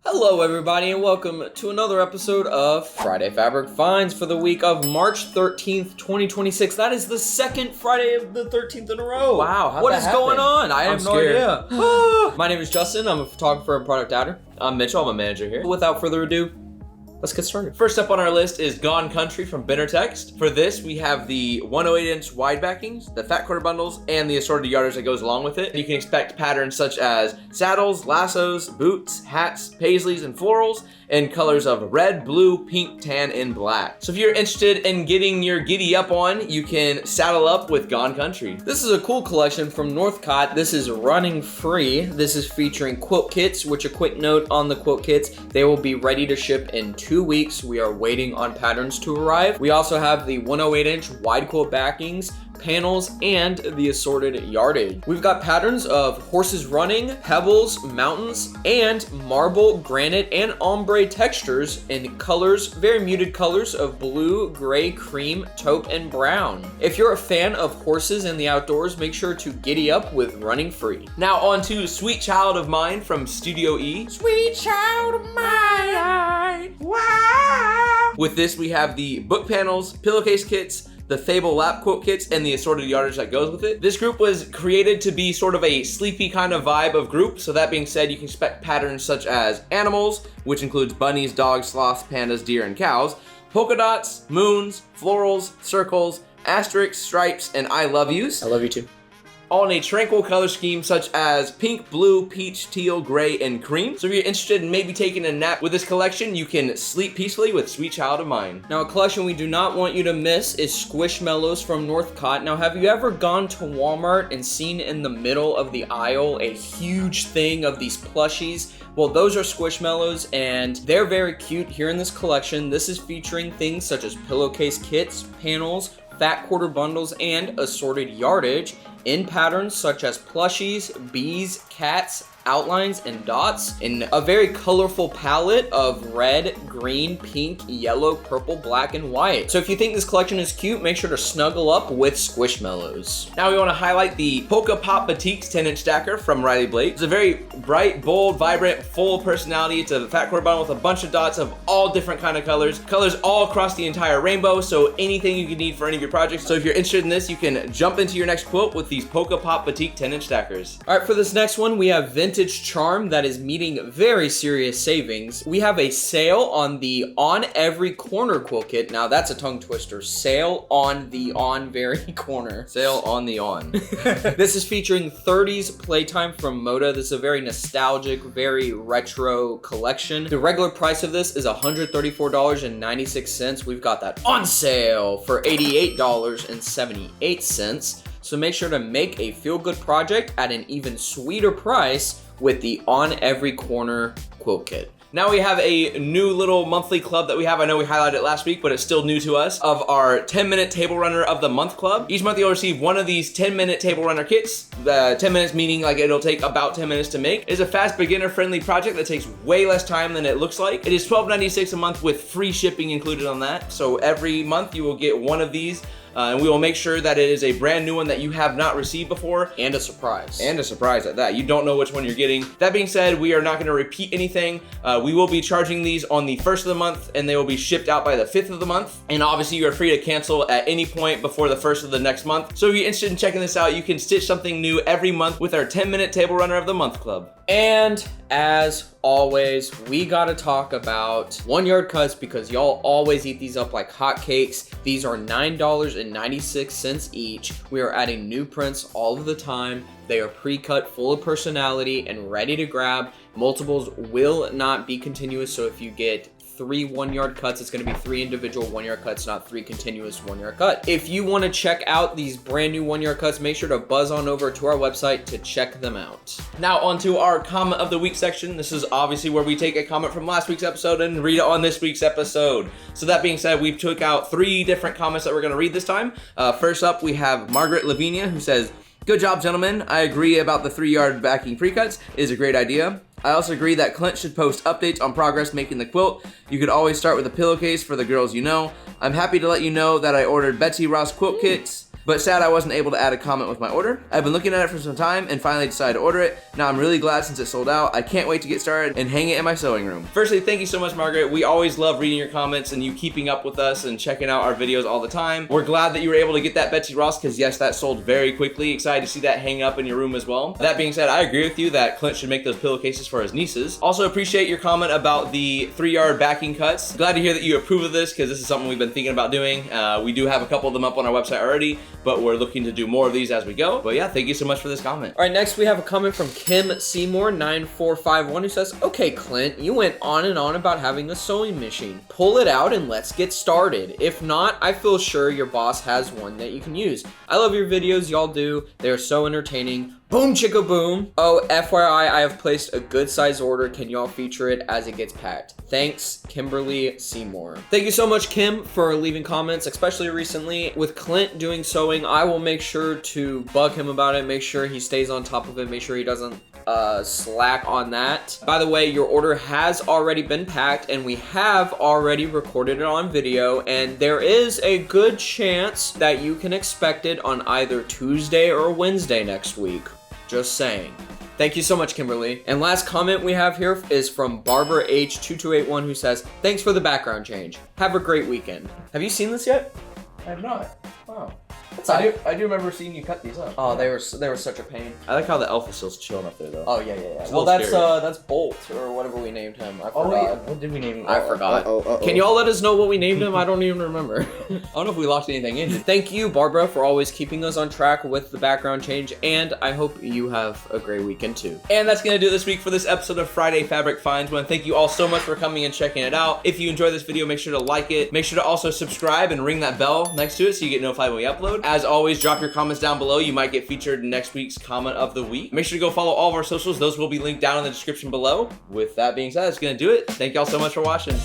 Hello everybody and welcome to another episode of Friday Fabric Finds for the week of March 13th, 2026. That is the second Friday of the 13th in a row. Wow, what is going on? I have no idea. My name is Justin. I'm a photographer and product outer. I'm Mitchell, I'm a manager here. Without further ado, let's get started. First up on our list is Gone Country from Benartex. For this, we have the 108-inch wide backings, the fat quarter bundles, and the assorted yardage that goes along with it. You can expect patterns such as saddles, lassos, boots, hats, paisleys, and florals in colors of red, blue, pink, tan, and black. So if you're interested in getting your giddy up on, you can saddle up with Gone Country. This is a cool collection from Northcott. This is running free. This is featuring quilt kits, which a quick note on the quilt kits, they will be ready to ship in 2 weeks. We are waiting on patterns to arrive. We also have the 108-inch wide quilt backings, panels, and the assorted yardage. We've got patterns of horses running, pebbles, mountains, and marble, granite, and ombre textures in colors, very muted colors of blue, gray, cream, taupe, and brown. If you're a fan of horses in the outdoors, make sure to giddy up with Running Free. Now on to Sweet Child of Mine from Studio E. Sweet child of mine, wow. With this, we have the book panels, pillowcase kits, the Fable lap quilt kits, and the assorted yardage that goes with it. This group was created to be sort of a sleepy kind of vibe of group. So that being said, you can expect patterns such as animals, which includes bunnies, dogs, sloths, pandas, deer, and cows, polka dots, moons, florals, circles, asterisks, stripes, and I love yous. I love you too. All in a tranquil color scheme such as pink, blue, peach, teal, gray, and cream. So if you're interested in maybe taking a nap with this collection, you can sleep peacefully with Sweet Child of Mine. Now, a collection we do not want you to miss is Squishmallows from Northcott. Now, have you ever gone to Walmart and seen in the middle of the aisle a huge thing of these plushies? Well, those are Squishmallows, and they're very cute here in this collection. This is featuring things such as pillowcase kits, panels, fat quarter bundles, and assorted yardage in patterns such as plushies, bees, cats, outlines, and dots in a very colorful palette of red, green, pink, yellow, purple, black, and white. So if you think this collection is cute, make sure to snuggle up with Squishmallows. Now we want to highlight the Polka Pop Batiks 10-inch stacker from Riley Blake. It's a very bright, bold, vibrant, full personality. It's a fat quarter bundle with a bunch of dots of all different kind of colors all across the entire rainbow, so anything you could need for any of your projects. So if you're interested in this, you can jump into your next quilt with these Polka Pop Batik 10-inch stackers. All right, for this next one, we have Vintage Charm that is meeting very serious savings. We have a sale on the On Every Corner quilt kit. Now that's a tongue twister. Sale on the On Very Corner. Sale on the On. This is featuring 30s Playtime from Moda. This is a very nostalgic, very retro collection. The regular price of this is $134.96. We've got that on sale for $88.78. So make sure to make a feel-good project at an even sweeter price with the On Every Corner quilt kit. Now we have a new little monthly club that we have. I know we highlighted it last week, but it's still new to us, of our 10-minute table runner of the month club. Each month you'll receive one of these 10-minute table runner kits. 10 minutes meaning like it'll take about 10 minutes to make. It's a fast, beginner-friendly project that takes way less time than it looks like. It is $12.96 a month with free shipping included on that. So every month you will get one of these. And we will make sure that it is a brand new one that you have not received before. And a surprise. And a surprise at that. You don't know which one you're getting. That being said, we are not going to repeat anything. We will be charging these on the 1st of the month, and they will be shipped out by the 5th of the month. And obviously, you are free to cancel at any point before the 1st of the next month. So if you're interested in checking this out, you can stitch something new every month with our 10-minute table runner of the month club. And as always, we gotta talk about 1 yard cuts because y'all always eat these up like hotcakes. These are $9.96 each. We are adding new prints all of the time. They are pre-cut, full of personality, and ready to grab. Multiples will not be continuous, so if you get 3 1 yard cuts, it's going to be 3 individual 1 yard cuts, not 3 continuous 1 yard cuts. If you want to check out these brand new 1 yard cuts, make sure to buzz on over to our website to check them out. Now onto our comment of the week section. This is obviously where we take a comment from last week's episode and read it on this week's episode. So that being said, we took out 3 different comments that we're going to read this time. First up, we have Margaret Lavinia, who says, "Good job, gentlemen. I agree about the 3 yard backing pre-cuts. It is a great idea. I also agree that Clint should post updates on progress making the quilt. You could always start with a pillowcase for the girls you know. I'm happy to let you know that I ordered Betsy Ross quilt kits. but sad I wasn't able to add a comment with my order. I've been looking at it for some time and finally decided to order it. Now I'm really glad since it sold out. I can't wait to get started and hang it in my sewing room. Firstly, thank you so much, Margaret. We always love reading your comments and you keeping up with us and checking out our videos all the time. We're glad that you were able to get that Betsy Ross because yes, that sold very quickly. Excited to see that hang up in your room as well. That being said, I agree with you that Clint should make those pillowcases for his nieces. Also appreciate your comment about the 3-yard backing cuts. Glad to hear that you approve of this because this is something we've been thinking about doing. We do have a couple of them up on our website already, but we're looking to do more of these as we go. But yeah, thank you so much for this comment. All right, next we have a comment from Kim Seymour 9451 who says, okay, Clint, you went on and on about having a sewing machine. Pull it out and let's get started. If not, I feel sure your boss has one that you can use. I love your videos y'all do. They're so entertaining. Boom chicka boom. Oh, FYI, I have placed a good size order. Can y'all feature it as it gets packed? Thanks, Kimberly Seymour. Thank you so much, Kim, for leaving comments, especially recently. With Clint doing sewing, I will make sure to bug him about it, make sure he stays on top of it, make sure he doesn't slack on that. By the way, your order has already been packed and we have already recorded it on video, and there is a good chance that you can expect it on either Tuesday or Wednesday next week. Just saying. Thank you so much, Kimberly. And last comment we have here is from Barbara H2281 who says, thanks for the background change. Have a great weekend. Have you seen this yet? I have not. Wow. I do remember seeing you cut these up. Oh, they were such a pain. I like how the elf is still chilling up there though. Oh yeah. It's a Well, little that's Bolt or whatever we named him. I forgot. Oh, yeah. What did we name him? I forgot. Can y'all let us know what we named him? I don't even remember. I don't know if we locked anything in. Thank you, Barbara, for always keeping us on track with the background change, and I hope you have a great weekend too. And that's gonna do it this week for this episode of Friday Fabric Finds. Want to thank you all so much for coming and checking it out. If you enjoyed this video, make sure to like it. Make sure to also subscribe and ring that bell next to it so you get notified when we upload. As always, drop your comments down below. You might get featured in next week's comment of the week. Make sure to go follow all of our socials. Those will be linked down in the description below. With that being said, that's gonna do it. Thank y'all so much for watching.